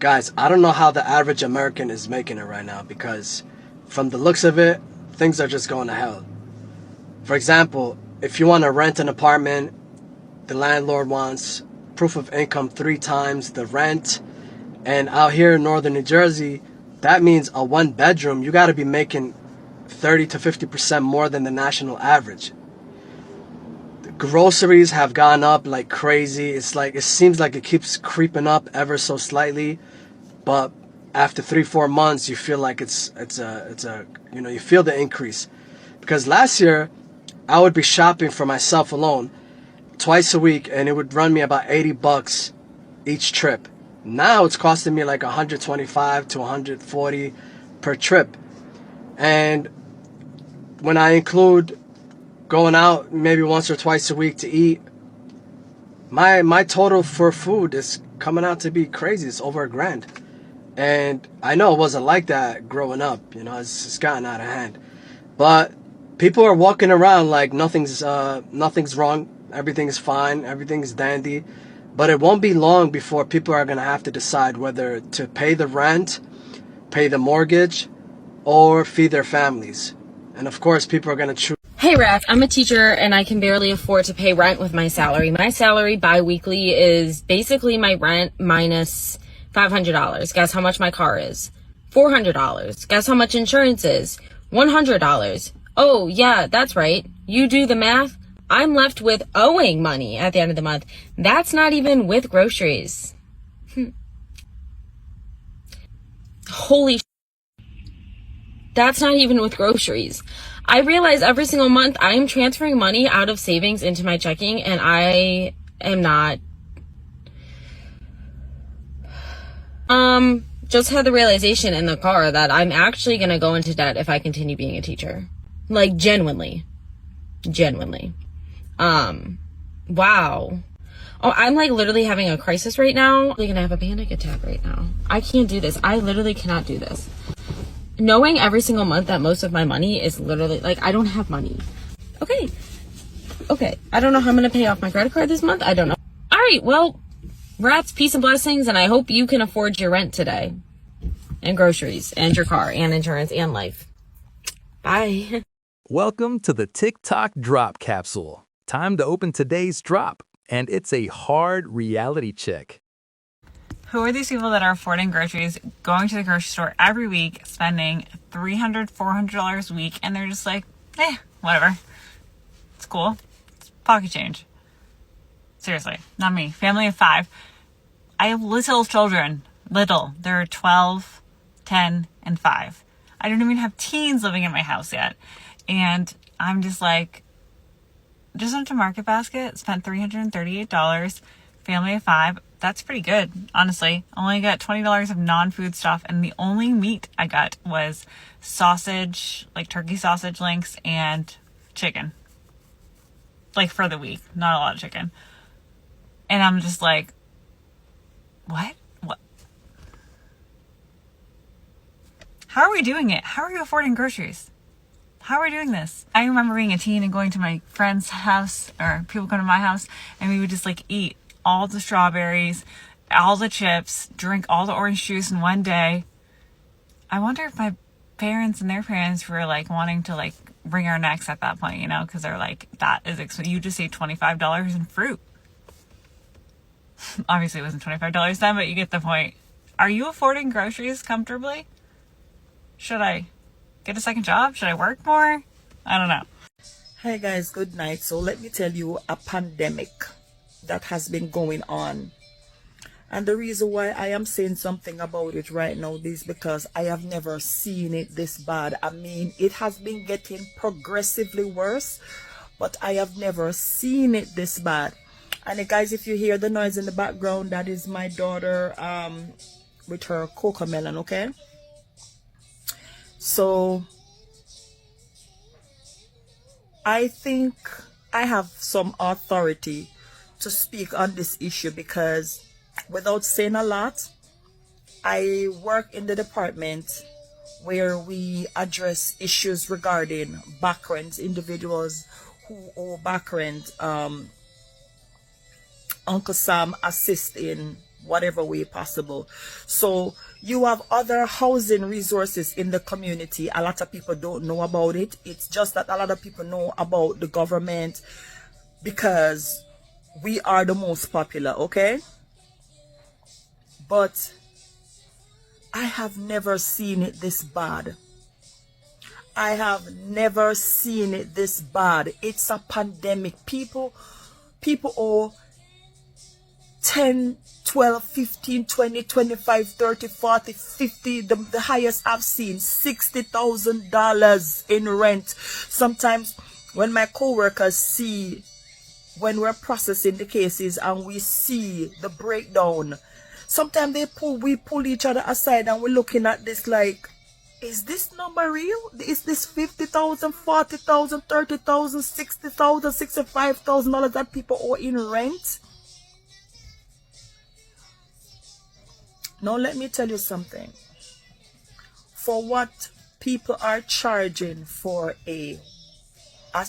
Guys, I don't know how the average American is making it right now, because from the looks of it, things are just going to hell. For example, if you want to rent an apartment, the landlord wants proof of income 3 times the rent. And out here in northern New Jersey, that means a 1 bedroom, you got to be making 30 to 50% more than the national average. The groceries have gone up like crazy. It's like, it seems like it keeps creeping up ever so slightly. But after 3-4 months, you feel like it's a you feel the increase. Because last year, I would be shopping for myself alone twice a week, and it would run me about $80 each trip. Now it's costing me like 125 to 140 per trip. And when I include going out maybe once or twice a week to eat, my total for food is coming out to be crazy. It's over $1,000. And I know it wasn't like that growing up. It's gotten out of hand. But people are walking around like nothing's wrong. Everything's fine. Everything's dandy. But it won't be long before people are going to have to decide whether to pay the rent, pay the mortgage, or feed their families. And of course, people are going to choose. Hey, Raph, I'm a teacher and I can barely afford to pay rent with my salary. My salary bi-weekly is basically my rent minus $500. Guess how much my car is? $400. Guess how much insurance is? $100. Oh, yeah, that's right. You do the math. I'm left with owing money at the end of the month. That's not even with groceries. Holy That's not even with groceries. I realize every single month I'm transferring money out of savings into my checking, and I am not. Just had the realization in the car that I'm actually going to go into debt if I continue being a teacher. Like, genuinely. Wow. Oh, I'm like literally having a crisis right now. I'm going to have a panic attack right now. I can't do this. I literally cannot do this. Knowing every single month that most of my money is literally like, I don't have money. Okay. I don't know how I'm going to pay off my credit card this month. I don't know. All right. Well, rats, peace and blessings. And I hope you can afford your rent today and groceries and your car and insurance and life. Bye. Welcome to the TikTok Drop Capsule. Time to open today's drop, and it's a hard reality check. Who are these people that are affording groceries, going to the grocery store every week, spending $300, $400 a week, and they're just like, whatever. It's cool. It's pocket change. Seriously, not me. Family of 5. I have little children. Little. They're 12, 10, and 5. I don't even have teens living in my house yet. And I'm just like, just went to Market Basket, spent $338, family of 5. That's pretty good, honestly. Only got $20 of non-food stuff, and the only meat I got was sausage, like turkey sausage links, and chicken. Like for the week, not a lot of chicken. And I'm just like, what? How are we doing it? How are you affording groceries? How are we doing this? I remember being a teen and going to my friend's house, or people come to my house, and we would just like eat all the strawberries, all the chips, drink all the orange juice in one day. I wonder if my parents and their parents were like wanting to like bring our necks at that point, because they're like, that is expensive. You just ate $25 in fruit. Obviously it wasn't $25 then, but you get the point. Are you affording groceries comfortably? Should I get a second job? Should I work more? I don't know. Hi guys, good night. So let me tell you a pandemic that has been going on. And the reason why I am saying something about it right now is because I have never seen it this bad. I mean, it has been getting progressively worse, but I have never seen it this bad. And guys, if you hear the noise in the background, that is my daughter with her cocoa melon, okay? So I think I have some authority to speak on this issue because without saying a lot, I work in the department where we address issues regarding back rent, individuals who owe back rent. Uncle Sam assists in whatever way possible. So you have other housing resources in the community. A lot of people don't know about it. It's just that a lot of people know about the government because we are the most popular, okay? But I have never seen it this bad. I have never seen it this bad. It's a pandemic. People owe 10, 12, 15, 20, 25, 30, 40, 50. The highest I've seen, $60,000 in rent. Sometimes when my co-workers see, when we're processing the cases and we see the breakdown, sometimes we pull each other aside and we're looking at this like, is this number real? Is this $50,000, $40,000, $30,000, $60,000, $65,000 that people owe in rent? Now let me tell you something. For what people are charging for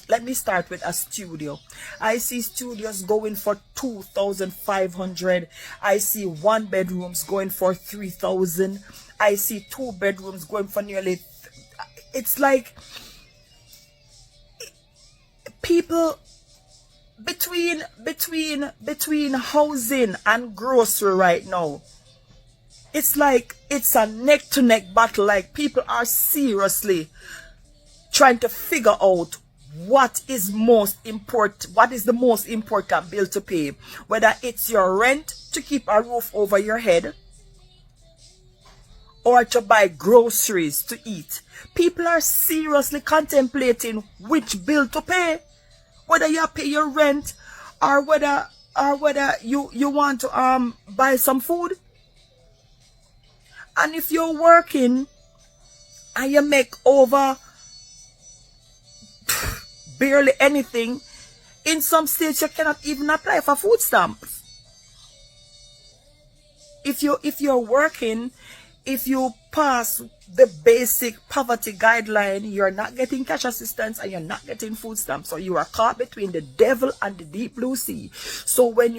let me start with a studio. I see studios going for $2,500. I see one bedrooms going for $3,000. I see two bedrooms going for nearly. It's like people between housing and grocery right now. It's like it's a neck to neck battle. Like people are seriously trying to figure out what is the most important bill to pay, whether it's your rent to keep a roof over your head or to buy groceries to eat. People are seriously contemplating which bill to pay, whether you pay your rent or whether you want to buy some food. And if you're working and you make over barely anything, in some states you cannot even apply for food stamps. If you're working, if you pass the basic poverty guideline, you're not getting cash assistance and you're not getting food stamps. So you are caught between the devil and the deep blue sea. So when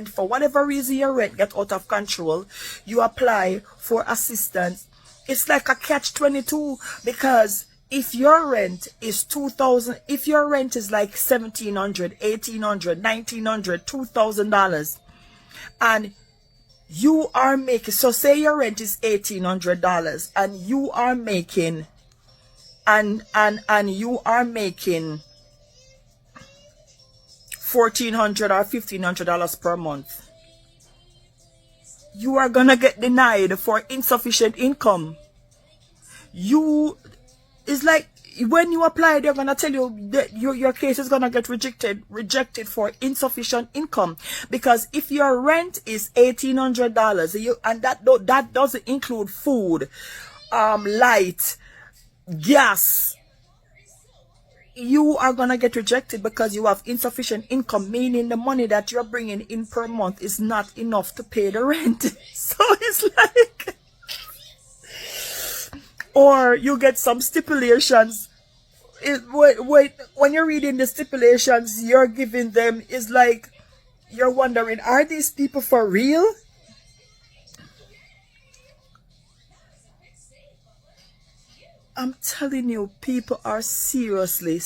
for whatever reason your rent gets out of control, you apply for assistance. It's like a catch-22, because if your rent is $2,000, if your rent is like $1,700, $1,800, $1,900, $2,000, and you are making, so say your rent is $1,800 and you are making and you are making $1,400 or $1,500 per month, you are gonna get denied for insufficient income. It's like when you apply, they're gonna tell you that your case is gonna get rejected for insufficient income, because if your rent is $1,800, and that doesn't include food, light, gas, you are gonna get rejected because you have insufficient income, meaning the money that you're bringing in per month is not enough to pay the rent. So it's like, or you get some stipulations. When you're reading the stipulations you're giving them, is like you're wondering, are these people for real? I'm telling you, people are seriously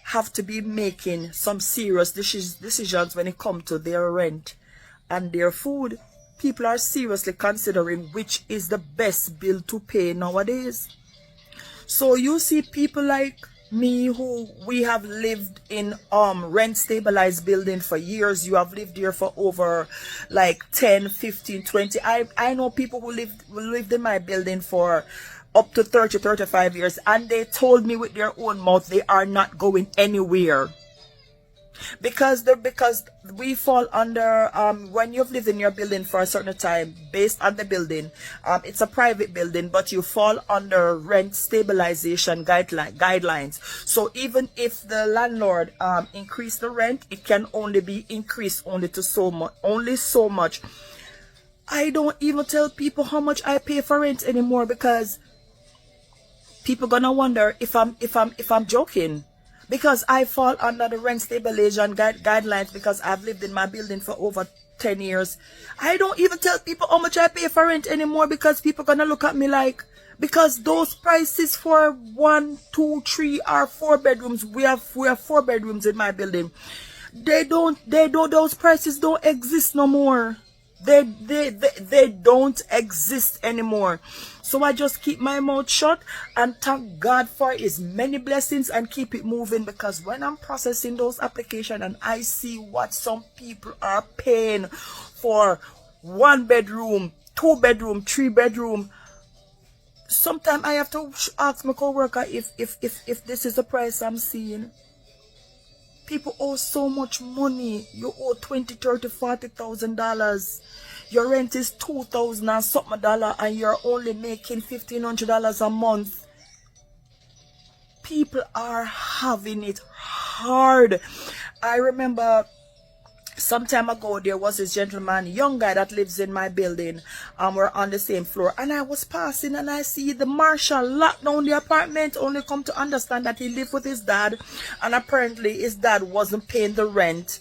have to be making some serious decisions when it comes to their rent and their food. People are seriously considering which is the best bill to pay nowadays. So you see people like me, who we have lived in rent stabilized building for years. You have lived here for over like 10, 15, 20. I know people who lived in my building for up to 30, 35 years, and they told me with their own mouth they are not going anywhere. Because we fall under, when you've lived in your building for a certain time, based on the building, it's a private building, but you fall under rent stabilization guidelines. So even if the landlord increase the rent, it can only be increased only so much. I don't even tell people how much I pay for rent anymore, because people gonna wonder if I'm joking. because I fall under the rent stabilization guidelines because I've lived in my building for over 10 years. I don't even tell people how much I pay for rent anymore because people gonna look at me like, because those prices for 1, 2, 3 or 4 bedrooms, we have 4 bedrooms in my building. Those prices don't exist no more. They don't exist anymore. So I just keep my mouth shut and thank God for his many blessings and keep it moving, because when I'm processing those applications and I see what some people are paying for 1 bedroom, 2 bedroom, 3 bedroom, sometimes I have to ask my coworker if this is the price I'm seeing. People owe so much money. You owe $20,000, $30,000, $40,000. Your rent is $2,000 and something dollar, and you're only making $1,500 a month. People are having it hard. I remember some time ago, there was this gentleman, young guy that lives in my building. We're on the same floor. And I was passing and I see the marshal lock down the apartment, only come to understand that he lived with his dad. And apparently his dad wasn't paying the rent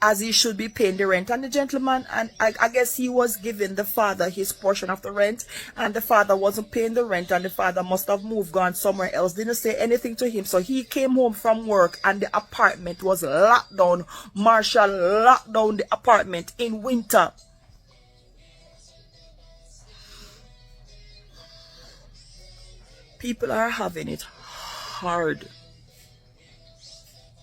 as he should be paying the rent. And the gentleman, and I guess he was giving the father his portion of the rent, and the father wasn't paying the rent, and the father must have moved, gone somewhere else, didn't say anything to him. So he came home from work and the apartment was locked down. Marshall locked down the apartment in winter. People are having it hard.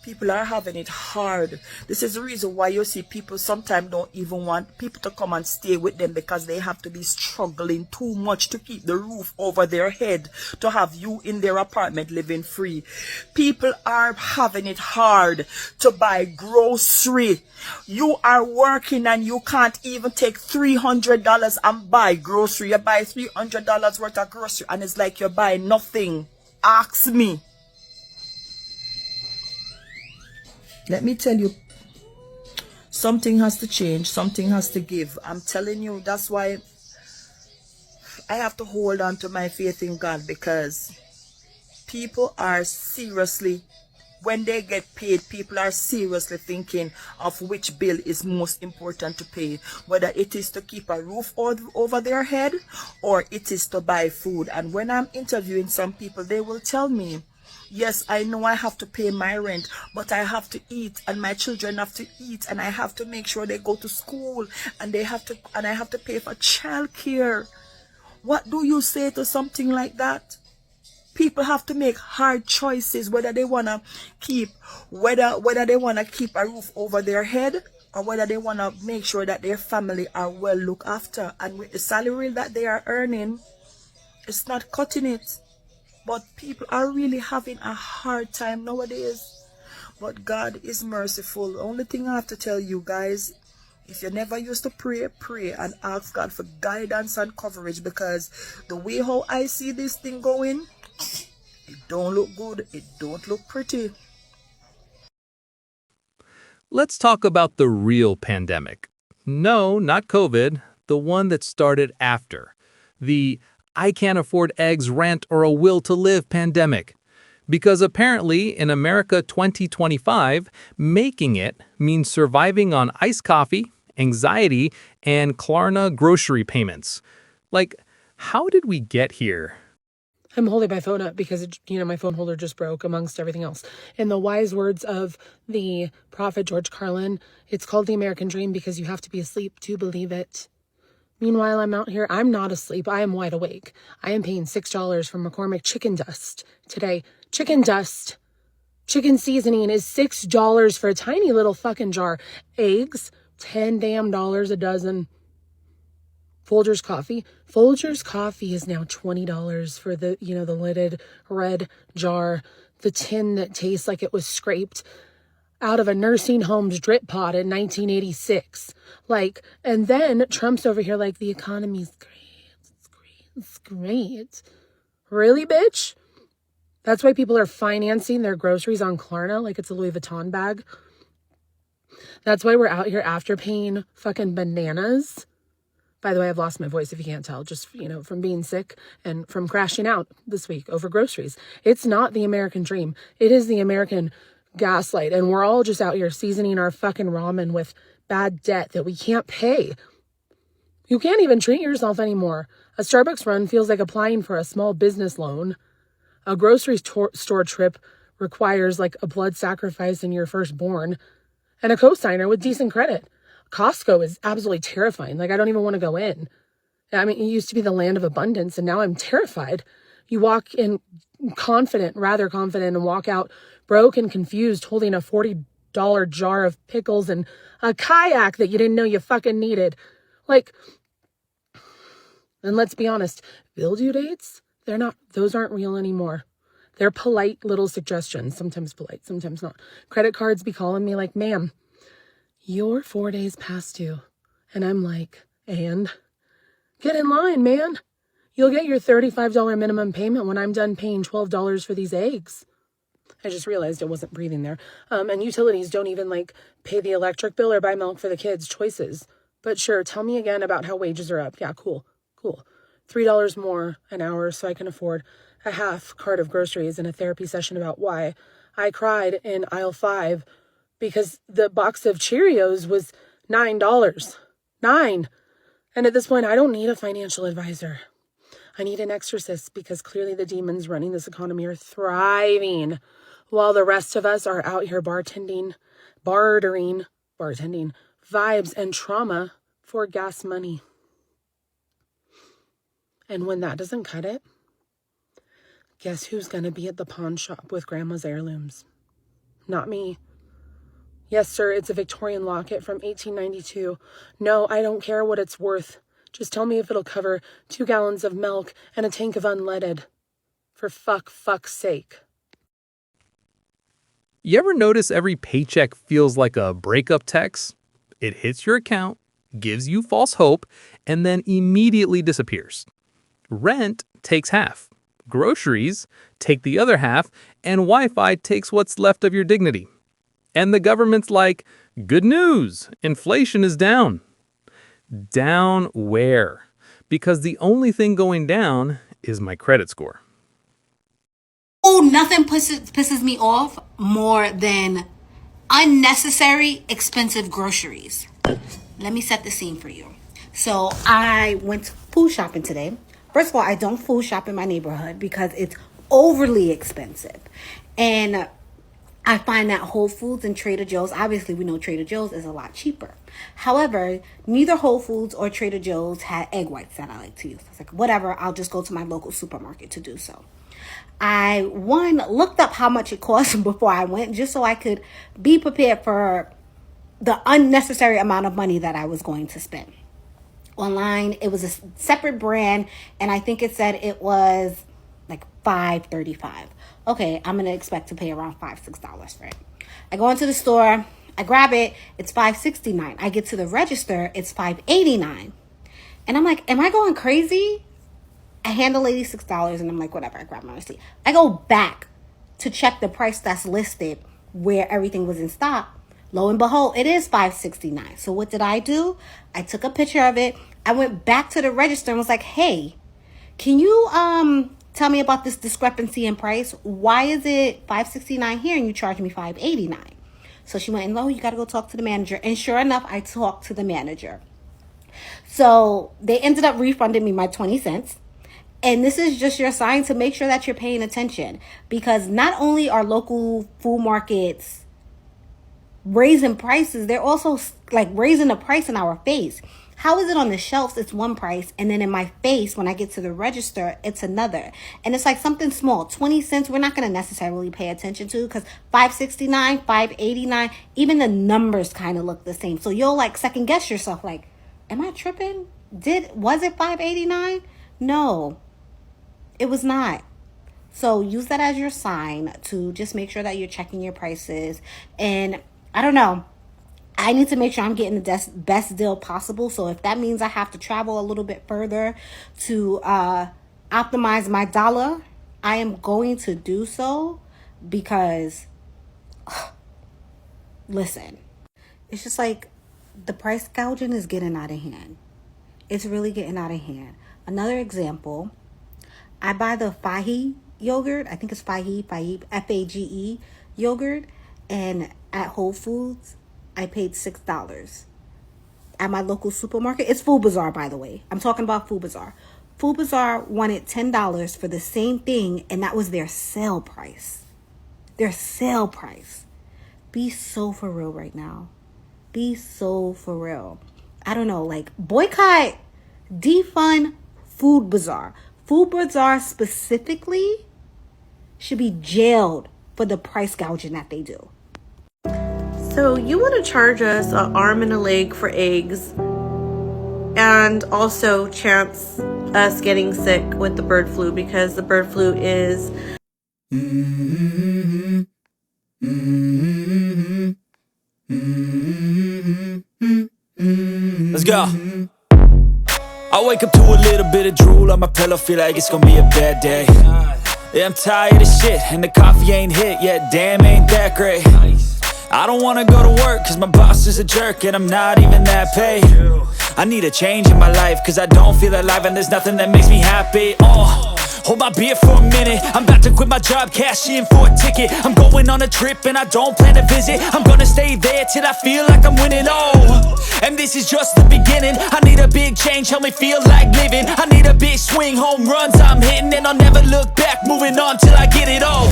People are having it hard. This is the reason why you see people sometimes don't even want people to come and stay with them, because they have to be struggling too much to keep the roof over their head, to have you in their apartment living free. People are having it hard to buy grocery. You are working and you can't even take $300 and buy grocery. You buy $300 worth of grocery and it's like you're buying nothing. Ask me. Let me tell you, something has to change, something has to give. I'm telling you, that's why I have to hold on to my faith in God, because people are seriously, when they get paid, people are seriously thinking of which bill is most important to pay, whether it is to keep a roof over their head or it is to buy food. And when I'm interviewing some people, they will tell me, yes, I know I have to pay my rent, but I have to eat, and my children have to eat, and I have to make sure they go to school, and I have to pay for childcare. What do you say to something like that? People have to make hard choices whether they wanna keep whether they wanna keep a roof over their head, or whether they wanna make sure that their family are well looked after. And with the salary that they are earning, it's not cutting it. But people are really having a hard time nowadays. But God is merciful. The only thing I have to tell you guys, if you never used to pray, pray and ask God for guidance and coverage, because the way how I see this thing going, it don't look good. It don't look pretty. Let's talk about the real pandemic. No, not COVID, the one that started after. The I can't afford eggs rant or a will to live pandemic. Because apparently in America 2025, making it means surviving on iced coffee, anxiety, and Klarna grocery payments. Like, how did we get here? I'm holding my phone up because, my phone holder just broke amongst everything else. In the wise words of the prophet George Carlin, it's called the American dream because you have to be asleep to believe it. Meanwhile, I'm out here. I'm not asleep. I am wide awake. I am paying $6 for McCormick chicken dust today. Chicken dust. Chicken seasoning is $6 for a tiny little fucking jar. Eggs, $10 damn a dozen. Folgers coffee. Folgers coffee is now $20 for the lidded red jar. The tin that tastes like it was scraped out of a nursing home's drip pot in 1986. And then Trump's over here like, the economy's great. It's great. Really, bitch? That's why people are financing their groceries on Klarna like it's a Louis Vuitton bag. That's why we're out here after paying fucking bananas By the way, I've lost my voice if you can't tell, just, from being sick and from crashing out this week over groceries. It's not the American dream. It is the American gaslight. And we're all just out here seasoning our fucking ramen with bad debt that we can't pay. You can't even treat yourself anymore. A Starbucks run feels like applying for a small business loan. A grocery store trip requires like a blood sacrifice in your firstborn. And a cosigner with decent credit. Costco is absolutely terrifying. Like, I don't even want to go in. I mean, it used to be the land of abundance, and now I'm terrified. You walk in rather confident, and walk out broke and confused, holding a $40 jar of pickles and a kayak that you didn't know you fucking needed. Like, and let's be honest, bill due dates, those aren't real anymore. They're polite little suggestions, sometimes polite, sometimes not. Credit cards be calling me like, ma'am, you're 4 days past due. And I'm like, and? Get in line, man. You'll get your $35 minimum payment when I'm done paying $12 for these eggs. I just realized I wasn't breathing there. And utilities don't even pay the electric bill or buy milk for the kids. Choices. But sure, tell me again about how wages are up. Yeah, cool. $3 more an hour so I can afford a half cart of groceries and a therapy session about why I cried in aisle 5 because the box of Cheerios was $9. $9. And at this point, I don't need a financial advisor. I need an exorcist because clearly the demons running this economy are thriving while the rest of us are out here bartending vibes and trauma for gas money. And when that doesn't cut it, guess who's going to be at the pawn shop with grandma's heirlooms? Not me. Yes, sir, it's a Victorian locket from 1892. No, I don't care what it's worth. Just tell me if it'll cover 2 gallons of milk and a tank of unleaded. For fuck's sake. You ever notice every paycheck feels like a breakup text? It hits your account, gives you false hope, and then immediately disappears. Rent takes half. Groceries take the other half, and Wi-Fi takes what's left of your dignity. And the government's like, good news, inflation is down. Down where? Because the only thing going down is my credit score. Oh, nothing pisses me off more than unnecessary expensive groceries. Let me set the scene for you. So I went food shopping today. First of all, I don't food shop in my neighborhood because it's overly expensive. And I find that Whole Foods and Trader Joe's, obviously we know Trader Joe's is a lot cheaper. However, neither Whole Foods or Trader Joe's had egg whites that I like to use. I was like, whatever, I'll just go to my local supermarket to do so. I looked up how much it cost before I went just so I could be prepared for the unnecessary amount of money that I was going to spend. Online, it was a separate brand, and I think it said it was like $5.35. Okay, I'm gonna expect to pay around $5-6 for it. I go into the store, I grab it, it's $5.69. I get to the register, it's $5.89. And I'm like, am I going crazy? I hand the lady $6 and I'm like, whatever, I grab my receipt. I go back to check the price that's listed where everything was in stock. Lo and behold, it is $5.69. So what did I do? I took a picture of it. I went back to the register and was like, hey, can you tell me about this discrepancy in price? Why is it $5.69 here and you charge me $5.89? So she went, you got to go talk to the manager. And sure enough, I talked to the manager. So they ended up refunding me my 20 cents. And this is just your sign to make sure that you're paying attention, because not only are local food markets raising prices, they're also raising the price in our face. How is it on the shelves it's one price, and then in my face when I get to the register it's another? And it's like something small, 20 cents, we're not going to necessarily pay attention to, because $5.69, $5.89, even the numbers kind of look the same. So you'll second guess yourself, am I tripping? Was it $5.89? No, it was not. So use that as your sign to just make sure that you're checking your prices. And I don't know, I need to make sure I'm getting the best deal possible. So if that means I have to travel a little bit further to optimize my dollar, I am going to do so, because listen, it's just the price gouging is getting out of hand. It's really getting out of hand. Another example, I buy the Fage yogurt. I think it's Fage, Fage yogurt. And at Whole Foods, I paid $6. At my local supermarket, it's Food Bazaar, by the way. I'm talking about Food Bazaar. Food Bazaar wanted $10 for the same thing, and that was their sale price. Their sale price. Be so for real right now. Be so for real. I don't know, like, boycott, defund Food Bazaar. Food Bazaar specifically should be jailed for the price gouging that they do. So you want to charge us an arm and a leg for eggs and also chance us getting sick with the bird flu, because the bird flu is... Let's go. I wake up to a little bit of drool on my pillow, feel like it's gonna be a bad day. Yeah, I'm tired of shit, and the coffee ain't hit yet, damn, ain't that great. I don't wanna go to work, cause my boss is a jerk, and I'm not even that paid. I need a change in my life, cause I don't feel alive, and there's nothing that makes me happy. Hold my beer for a minute, I'm about to quit my job, cash in for a ticket. I'm going on a trip and I don't plan to visit. I'm gonna stay there till I feel like I'm winning, and this is just the beginning. I need a big change, help me feel like living. I need a big swing, home runs I'm hitting, and I'll never look back, moving on till I get it all.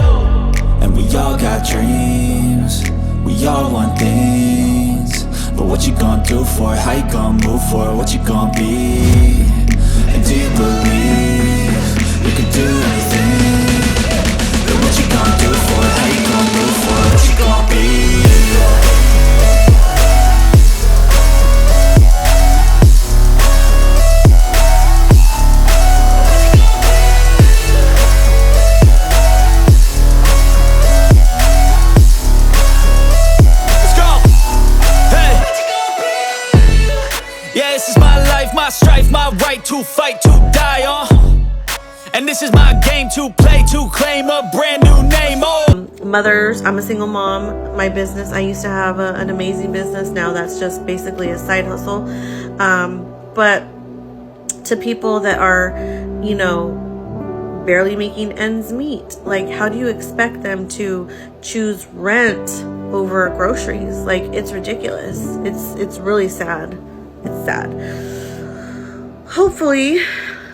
And we all got dreams, we all want things, but what you gonna do for it? How you gonna move for it? What you gonna be? And do you believe you can do anything? But what you gonna do for it? How you gonna move for it? What you gonna be? My strife, my right to fight, to die on. And this is my game to play, to claim a brand new name. Mothers, I'm a single mom. My business, I used to have an amazing business. Now that's just basically a side hustle. But to people that are, you know, barely making ends meet, like, how do you expect them to choose rent over groceries? Like, it's ridiculous. It's really sad. It's sad. Hopefully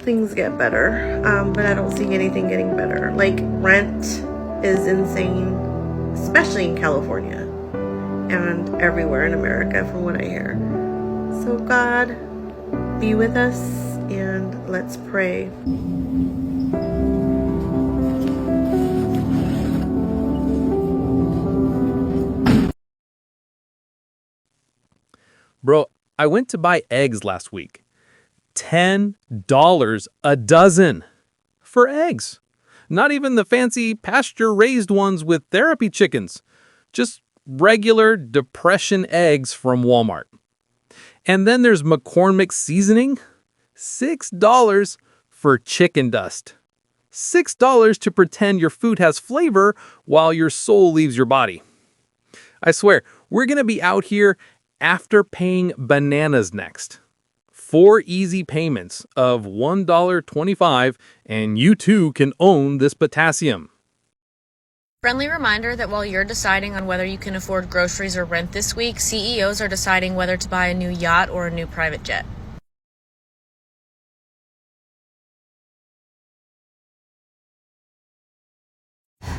things get better, but I don't see anything getting better. Like, rent is insane, especially in California and everywhere in America from what I hear. So God, be with us, and let's pray. Bro, I went to buy eggs last week. $10 a dozen for eggs. Not even the fancy pasture-raised ones with therapy chickens. Just regular depression eggs from Walmart. And then there's McCormick seasoning. $6 for chicken dust. $6 to pretend your food has flavor while your soul leaves your body. I swear, we're going to be out here after paying bananas next. 4 easy payments of $1.25, and you too can own this potassium. Friendly reminder that while you're deciding on whether you can afford groceries or rent this week, CEOs are deciding whether to buy a new yacht or a new private jet.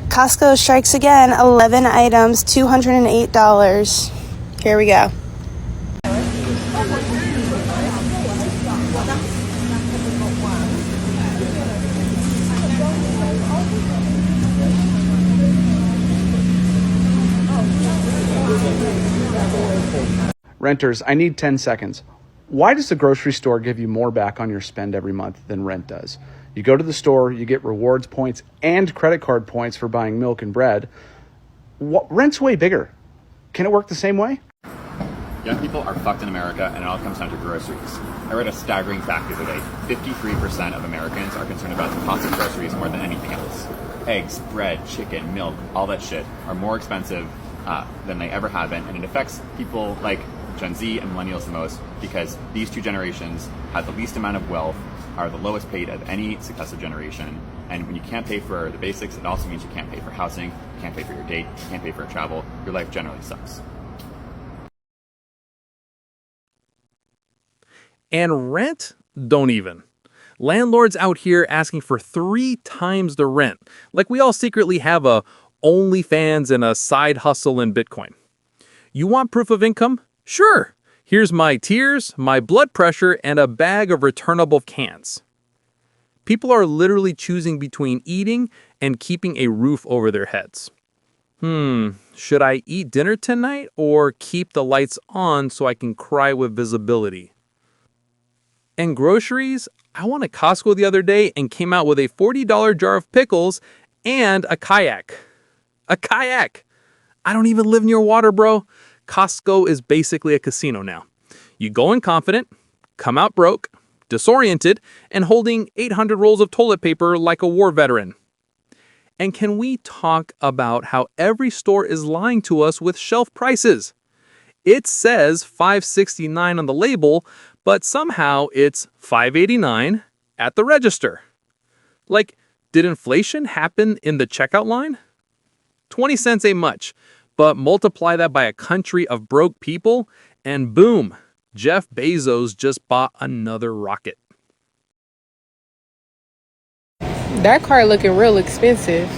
Costco strikes again. 11 items, $208. Here we go. Renters, I need 10 seconds. Why does the grocery store give you more back on your spend every month than rent does? You go to the store, you get rewards points and credit card points for buying milk and bread. Rent's way bigger. Can it work the same way? Young people are fucked in America, and it all comes down to groceries. I read a staggering fact the other day. 53% of Americans are concerned about the cost of groceries more than anything else. Eggs, bread, chicken, milk, all that shit are more expensive than they ever have been, and it affects people like Gen Z and millennials the most because these two generations have the least amount of wealth, are the lowest paid of any successive generation, and when you can't pay for the basics, it also means you can't pay for housing, you can't pay for your date, you can't pay for travel, your life generally sucks. And rent? Don't even. Landlords out here asking for 3 times the rent, like we all secretly have a OnlyFans and a side hustle in Bitcoin. You want proof of income? Sure. Here's my tears, my blood pressure, and a bag of returnable cans. People are literally choosing between eating and keeping a roof over their heads. Should I eat dinner tonight or keep the lights on so I can cry with visibility? And groceries? I went to Costco the other day and came out with a $40 jar of pickles and a kayak. A kayak! I don't even live near water, bro. Costco is basically a casino now. You go in confident, come out broke, disoriented, and holding 800 rolls of toilet paper like a war veteran. And can we talk about how every store is lying to us with shelf prices? It says $5.69 on the label, but somehow it's $5.89 at the register. Like, did inflation happen in the checkout line? 20 cents ain't much, but multiply that by a country of broke people, and boom, Jeff Bezos just bought another rocket. That car looking real expensive,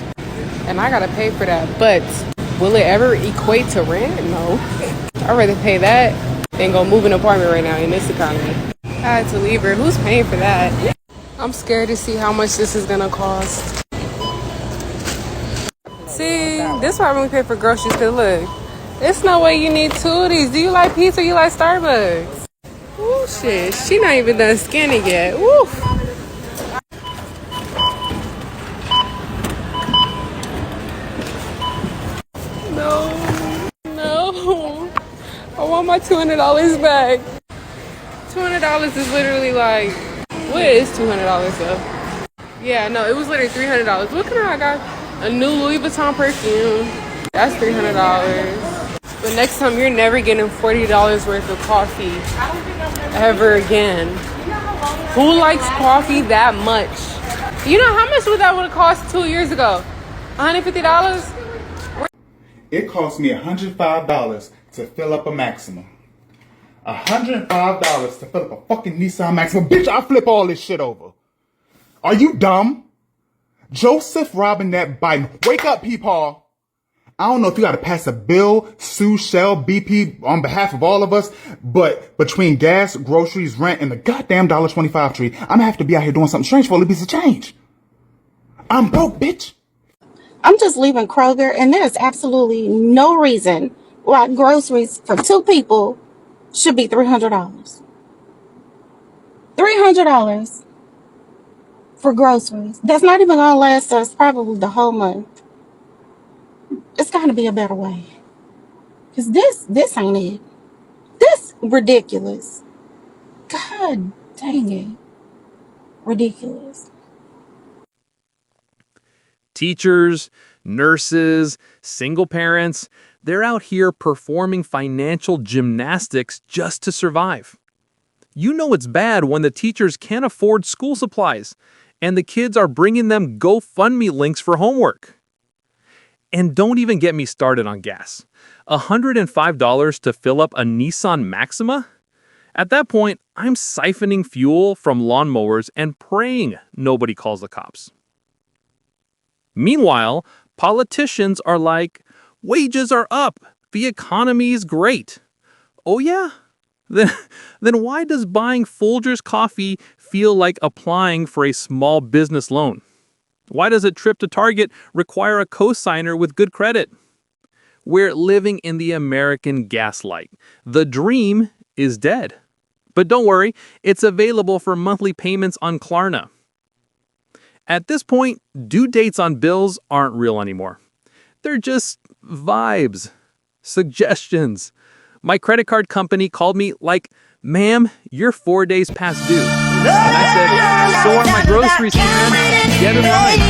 and I gotta pay for that. But will it ever equate to rent? No. I'd rather pay that than go move an apartment right now in this economy. I had to leave her. Who's paying for that? I'm scared to see how much this is gonna cost. See, this is why we pay for groceries, because look, there's no way you need 2 of these. Do you like pizza or you like Starbucks? Ooh, shit. She not even done scanning yet. Woo. No. I want my $200 back. $200 is literally like, what is $200 though? Yeah, no, it was literally $300. Look at how I got a new Louis Vuitton perfume. That's $300. But next time you're never getting $40 worth of coffee ever again. Who likes coffee that much? You know how much would that would have cost 2 years ago? $150? It cost me $105 to fill up a Maxima. $105 to fill up a fucking Nissan Maxima. Bitch, I flip all this shit over. Are you dumb? Joseph Robinette Biden. Wake up, peepaw. I don't know if you gotta pass a bill, sue Shell, BP on behalf of all of us, but between gas, groceries, rent, and the goddamn $1.25 tree, I'm gonna have to be out here doing something strange for a little piece of change. I'm broke, bitch. I'm just leaving Kroger, and there's absolutely no reason why groceries for 2 people should be $300. $300 for groceries. That's not even gonna last us probably the whole month. It's gotta be a better way. Cause this ain't it. This ridiculous. God dang it. Ridiculous. Teachers, nurses, single parents, they're out here performing financial gymnastics just to survive. You know it's bad when the teachers can't afford school supplies and the kids are bringing them GoFundMe links for homework. And don't even get me started on gas. $105 to fill up a Nissan Maxima? At that point, I'm siphoning fuel from lawnmowers and praying nobody calls the cops. Meanwhile, politicians are like, wages are up, the economy is great. Oh yeah? Then why does buying Folgers coffee feel like applying for a small business loan? Why does a trip to Target require a cosigner with good credit? We're living in the American gaslight. The dream is dead. But don't worry, it's available for monthly payments on Klarna. At this point, due dates on bills aren't real anymore. They're just vibes, suggestions. My credit card company called me like, ma'am, you're 4 days past due. And I said, so are my groceries, man. Get in line.